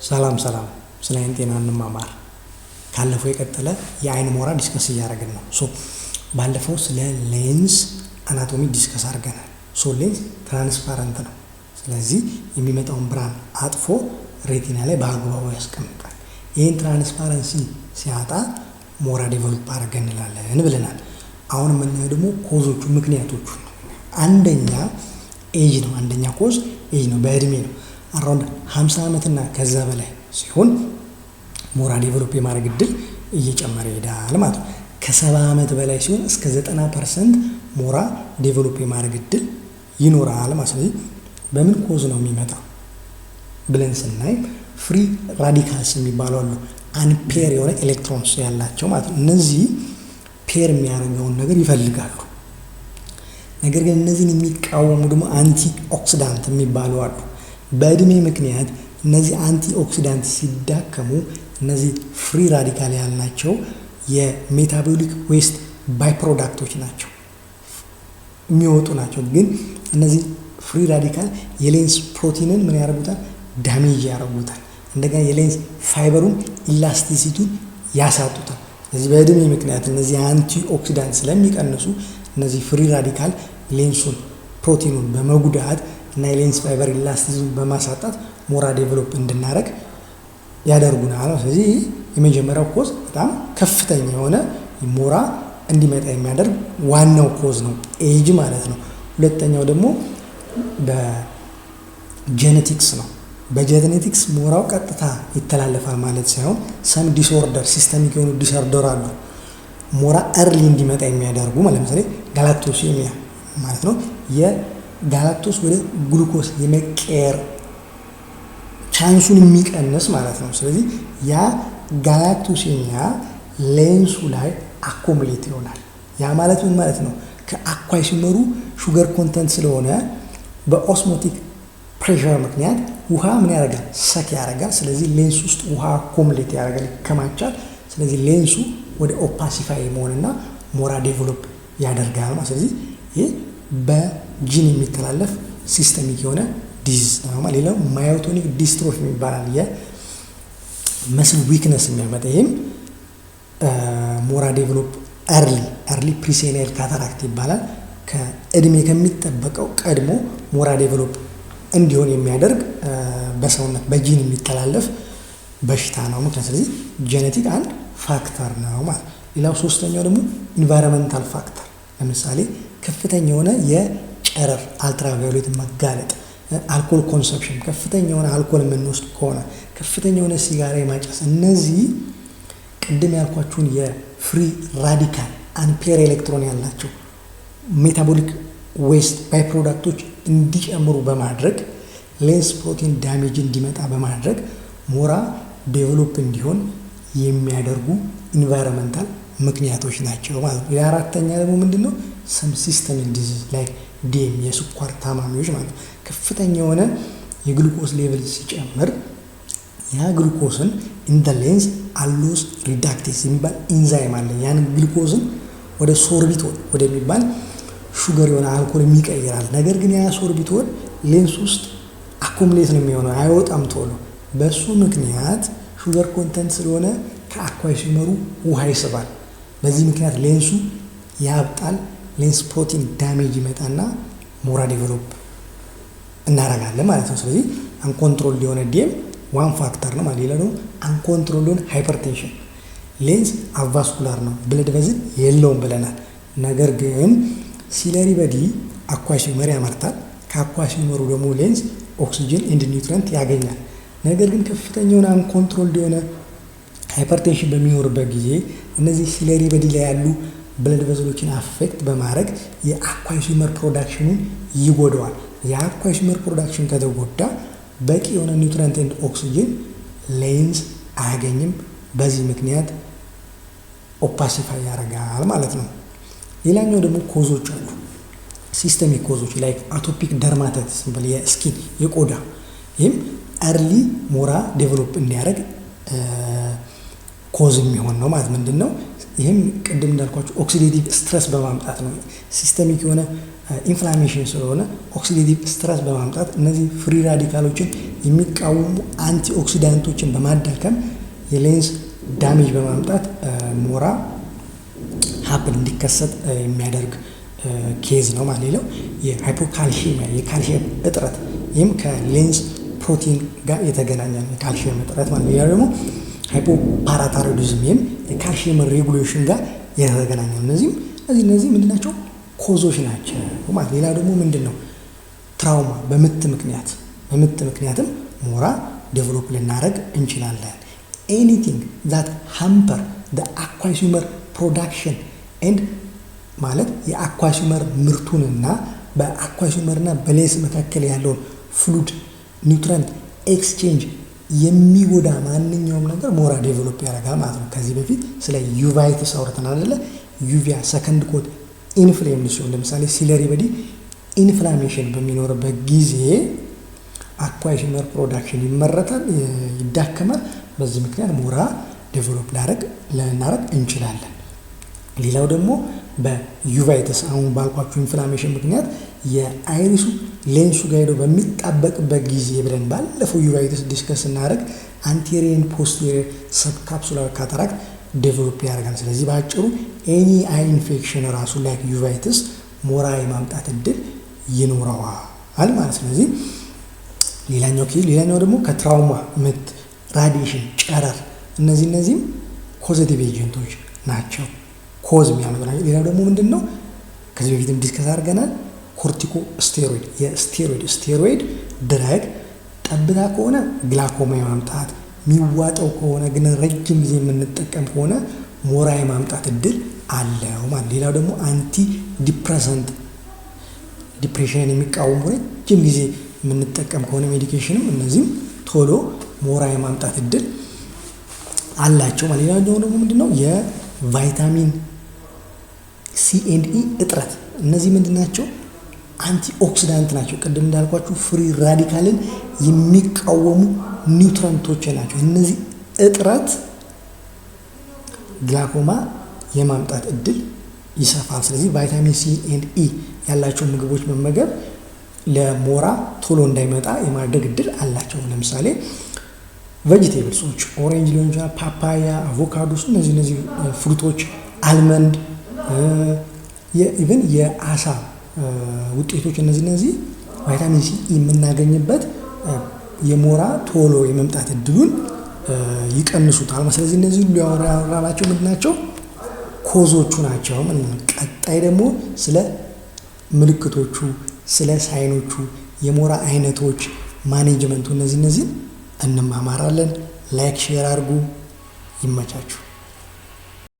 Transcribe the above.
ሰላም ስለ አይን ጤና እንማማር። ካለፈው የቀጠለ የአይን ሞራ ዲስከስ እያደረግን ነው። ባለፈው ስለ ሌንስ አናቶሚ ዲስከስ አድርገናል። ሌንስ ትራንስፓረንት ነው። ስለዚህ የሚመጣውን ብርሃን አጥፎ ሬቲና ላይ በአግባቡ ያስቀምጣል። ይህን ትራንስፓረንሲ ሲያጣ ሞራ ዴቨሎፕ አድርገ እንላለን ብለናል። አሁን የምናየው ደግሞ ኮዞቹ ምክንያቶቹ ነው። አንደኛ ኤጅ ነው። አንደኛ ኮዝ ኤጅ ነው፣ በእድሜ ነው። አራውንድ 50 ዓመትና ከዛ በላይ ሲሆን ሞራ ዴቨሎፕ የማድረግ እድል እየጨመረ ይሄዳል ማለት ነው። ከ70 ዓመት በላይ ሲሆን እስከ 90% ሞራ ዴቨሎፕ የማድረግ እድል ይኖራል ማለት ነው። በምን ኮዝ ነው የሚመጣው ብለን ስናይ ፍሪ ራዲካልስ የሚባሉ አሉ። አንፔር የሆነ ኤሌክትሮንስ ያላቸው ማለት ነው። እነዚህ ፔር የሚያደርገውን ነገር ይፈልጋሉ። ነገር ግን እነዚህን የሚቃወሙ ደግሞ አንቲ ኦክሲዳንት የሚባሉ አሉ። በእድሜ ምክንያት እነዚህ አንቲ ኦክሲዳንት ሲዳከሙ እነዚህ ፍሪ ራዲካል ያልናቸው የሜታቦሊክ ዌስት ባይ ፕሮዳክቶች ናቸው፣ የሚወጡ ናቸው። ግን እነዚህ ፍሪ ራዲካል የሌንስ ፕሮቲንን ምን ያደርጉታል? ዳሜጅ ያደርጉታል። እንደገና የሌንስ ፋይበሩን ኢላስቲሲቲውን ያሳጡታል። ስለዚህ በእድሜ ምክንያት እነዚህ አንቲ ኦክሲዳንት ስለሚቀንሱ እነዚህ ፍሪ ራዲካል ሌንሱን ፕሮቲኑን በመጉዳት እና የሌንስ ፋይበር ኢላስቲሲቲውን በማሳጣት ሞራ ዴቨሎፕ እንድናደርግ ያደርጉናል። ስለዚህ የመጀመሪያው ኮዝ በጣም ከፍተኛ የሆነ ሞራ እንዲመጣ የሚያደርግ ዋናው ኮዝ ነው፣ ኤጅ ማለት ነው። ሁለተኛው ደግሞ በጄኔቲክስ ነው። በጄኔቲክስ ሞራው ቀጥታ ይተላለፋል ማለት ሳይሆን ሰም ዲስኦርደር፣ ሲስተሚክ የሆኑ ዲስኦርደር አሉ ሞራ እርሊ እንዲመጣ የሚያደርጉ። ለምሳሌ ጋላክቶሲሚያ ማለት ነው። የጋላክቶስ ወደ ግሉኮስ የመቀየር ቻንሱን የሚቀንስ ማለት ነው። ስለዚህ ያ ጋላክቶሲሚያ ሌንሱ ላይ አኮሙሌት ይሆናል። ያ ማለት ምን ማለት ነው? ከአኳይ ሲመሩ ሹገር ኮንተንት ስለሆነ በኦስሞቲክ ፕሬሸር ምክንያት ውሃ ምን ያደርጋል? ሰክ ያደርጋል። ስለዚህ ሌንስ ውስጥ ውሃ አኮሙሌት ያደርጋል፣ ይከማቻል። ስለዚህ ሌንሱ ወደ ኦፓሲፋይ መሆንና ሞራ ዴቨሎፕ ያደርጋል። ስለዚህ ይህ በጂን የሚተላለፍ ሲስተሚክ የሆነ ዲዝ ነው። ሌላው ማዮቶኒክ ዲስትሮፊ ይባላል። የመስል ዊክነስ የሚያመጣ ይህም ሞራ ዴቨሎፕ ኤርሊ ፕሪሴናይል ካታራክት ይባላል። ከእድሜ ከሚጠበቀው ቀድሞ ሞራ ዴቨሎፕ እንዲሆን የሚያደርግ በሰውነት በጂን የሚተላለፍ በሽታ ነው ምክንያት። ስለዚህ ጄኔቲክ አንድ ፋክተር ነው ማለት። ሌላው ሶስተኛው ደግሞ ኢንቫይሮንመንታል ፋክተር፣ ለምሳሌ ከፍተኛ የሆነ የጨረር አልትራቫዮሌት መጋለጥ፣ አልኮል ኮንሰፕሽን፣ ከፍተኛ የሆነ አልኮል የምንወስድ ከሆነ፣ ከፍተኛ የሆነ ሲጋራ የማጨስ፣ እነዚህ ቅድም ያልኳችሁን የፍሪ ራዲካል አንፔር ኤሌክትሮን ያላቸው ሜታቦሊክ ዌስት ባይ ፕሮዳክቶች እንዲጨምሩ በማድረግ ሌንስ ፕሮቲን ዳሜጅ እንዲመጣ በማድረግ ሞራ ዴቨሎፕ እንዲሆን የሚያደርጉ ኢንቫይሮንመንታል ምክንያቶች ናቸው ማለት ነው። የአራተኛ ደግሞ ምንድነው? ሰም ሲስተሚክ ዲዚዝ ላይክ ዲኤም፣ የስኳር ታማሚዎች ማለት ነው። ከፍተኛ የሆነ የግሉኮስ ሌቭል ሲጨምር ያ ግሉኮስን ኢንደ ሌንስ አሎስ ሪዳክቴስ የሚባል ኢንዛይም አለ። ያን ግሉኮስን ወደ ሶርቢቶል ወደሚባል ሹገር የሆነ አልኮል የሚቀይራል። ነገር ግን ያ ሶርቢቶል ሌንስ ውስጥ አኮሙሌት ነው የሚሆነው፣ አይወጣም ቶሎ። በሱ ምክንያት ሹገር ኮንተንት ስለሆነ ከአኳይ ሲመሩ ውሃ ይስባል። በዚህ ምክንያት ሌንሱ ያብጣል። ሌንስ ፕሮቲን ዳሜጅ ይመጣና ሞራ ዴቨሎፕ እናደርጋለን ማለት ነው። ስለዚህ አንኮንትሮል የሆነ ዲኤም ዋን ፋክተር ነው ማለት። ሌላ ደግሞ አንኮንትሮል የሆነ ሃይፐርቴንሽን፣ ሌንስ አቫስኩላር ነው፣ ብለድ ቬዝል የለውም ብለናል። ነገር ግን ሲለሪ በዲ አኳይ ሲመር ያመርታል። ከአኳይ ሲመሩ ደግሞ ሌንስ ኦክሲጅን ኤንድ ኒውትረንት ያገኛል። ነገር ግን ከፍተኛ የሆነ አንኮንትሮል የሆነ ሃይፐርቴንሽን በሚኖርበት ጊዜ እነዚህ ሲለሪ በዲ ላይ ያሉ ብለድ ቬዝሎችን አፌክት በማድረግ የአኳይ ሲመር ፕሮዳክሽኑን ይጎደዋል። የአኳይ ሲመር ፕሮዳክሽን ከተጎዳ በቂ የሆነ ኒውትረንት ኤንድ ኦክሲጅን ሌንስ አያገኝም። በዚህ ምክንያት ኦፓሲፋይ ያደርጋል ማለት ነው። ሌላኛው ደግሞ ኮዞች አሉ፣ ሲስተሚክ ኮዞች ላይክ አቶፒክ ደርማታይተስ ሲባል የስኪን የቆዳ፣ ይህም እርሊ ሞራ ዴቨሎፕ እንዲያደርግ ኮዝ የሚሆን ነው ማለት ምንድን ነው? ይህም ቅድም እንዳልኳቸው ኦክሲዴቲቭ ስትረስ በማምጣት ነው። ሲስተሚክ የሆነ ኢንፍላሜሽን ስለሆነ ኦክሲዴቲቭ ስትረስ በማምጣት እነዚህ ፍሪ ራዲካሎችን የሚቃወሙ አንቲ ኦክሲዳንቶችን በማዳከም የሌንስ ዳሜጅ በማምጣት ሞራ ሀፕን እንዲከሰት የሚያደርግ ኬዝ ነው ማለት። ሌላው የሃይፖካልሲሚያ የካልሲየም እጥረት፣ ይህም ከሌንስ ፕሮቲን ጋር የተገናኘ ነው የካልሲየም እጥረት ማለት። ሌላ ደግሞ ሃይፖፓራታይሮይዲዝም ይህም የካልሲየም ሬጉሌሽን ጋር የተገናኘ ነው። እነዚህ ምንድናቸው? ኮዞች ናቸው ማለት። ሌላ ደግሞ ምንድን ነው? ትራውማ በምት ምክንያትም ሞራ ዴቨሎፕ ልናደርግ እንችላለን። ኤኒቲንግ ዛት ሃምፐር አኳሲመር ፕሮዳክሽን ኤንድ ማለት የአኳሲመር ምርቱንና በአኳሲመርና በሌንስ መካከል ያለውን ፍሉድ ኒውትረንት ኤክስቼንጅ የሚጎዳ ማንኛውም ነገር ሞራ ዴቨሎፕ ያደርጋል ማለት ነው። ከዚህ በፊት ስለ ዩቫይትስ አውርተን አይደለ? ዩቪያ ሰከንድ ኮት ኢንፍሌም ሲሆን ለምሳሌ ሲለሪ በዲ ኢንፍላሜሽን በሚኖርበት ጊዜ አኳሲመር ፕሮዳክሽን ይመረታል፣ ይዳከማል። በዚህ ምክንያት ሞራ ዴቨሎፕ ልናደርግ እንችላለን። ሌላው ደግሞ በዩቫይትስ አሁን ባልኳችሁ ኢንፍላሜሽን ምክንያት የአይሪሱ ሌንሱ ጋር ሄዶ በሚጣበቅበት ጊዜ ብለን ባለፈው ዩቫይትስ ዲስከስ እናደርግ አንቴሪየር ፖስቴሪየር ሰብካፕሱላር ካታራክት ዴቨሎፕ ያደርጋል። ስለዚህ በአጭሩ ኤኒ አይ ኢንፌክሽን ራሱ ላይክ ዩቫይትስ ሞራ የማምጣት እድል ይኖረዋል ማለት። ስለዚህ ሌላኛው ደግሞ ከትራውማ ምት፣ ራዲሽን፣ ጨረር እነዚህም ኮዘቲቭ ኤጀንቶች ናቸው፣ ኮዝ የሚያመጡ ናቸው። ሌላው ደግሞ ምንድን ነው? ከዚህ በፊትም ዲስከስ አድርገናል። ኮርቲኮ ስቴሮይድ ድረግ ጠብታ ከሆነ ግላኮማ የማምጣት የሚዋጠው ከሆነ ግን ረጅም ጊዜ የምንጠቀም ከሆነ ሞራ የማምጣት እድል አለው ማለት። ሌላው ደግሞ አንቲ ዲፕሬሰንት ዲፕሬሽንን የሚቃወሙ ረጅም ጊዜ የምንጠቀም ከሆነ ሜዲኬሽንም እነዚህም ቶሎ ሞራ የማምጣት እድል አላቸው ማለት። ሌላኛው ደግሞ ምንድነው? የቫይታሚን ሲ ኤንድ ኢ እጥረት። እነዚህ ምንድናቸው? አንቲ ኦክሲዳንት ናቸው። ቅድም እንዳልኳችሁ ፍሪ ራዲካልን የሚቃወሙ ኒውትረንቶች ናቸው። እነዚህ እጥረት ግላኮማ የማምጣት እድል ይሰፋል። ስለዚህ ቫይታሚን ሲ ኤንድ ኢ ያላቸው ምግቦች መመገብ ለሞራ ቶሎ እንዳይመጣ የማድረግ እድል አላቸው። ለምሳሌ ቬጂቴብልሶች ኦሬንጅ ሊሆን ይችላል፣ ፓፓያ፣ አቮካዶስ፣ እነዚህ ፍሩቶች፣ አልመንድ፣ ኢቨን የአሳ ውጤቶች እነዚህ ቫይታሚን ሲ የምናገኝበት የሞራ ቶሎ የመምጣት እድሉን ይቀንሱታል። ስለዚህ እነዚህ ሁሉ ያወራናቸው ምንድናቸው? ኮዞቹ ናቸው። ቀጣይ ደግሞ ስለ ምልክቶቹ፣ ስለ ሳይኖቹ፣ የሞራ አይነቶች፣ ማኔጅመንቱ እነዚህ እንማማራለን። ላይክ ሼር አድርጉ። ይመቻችሁ።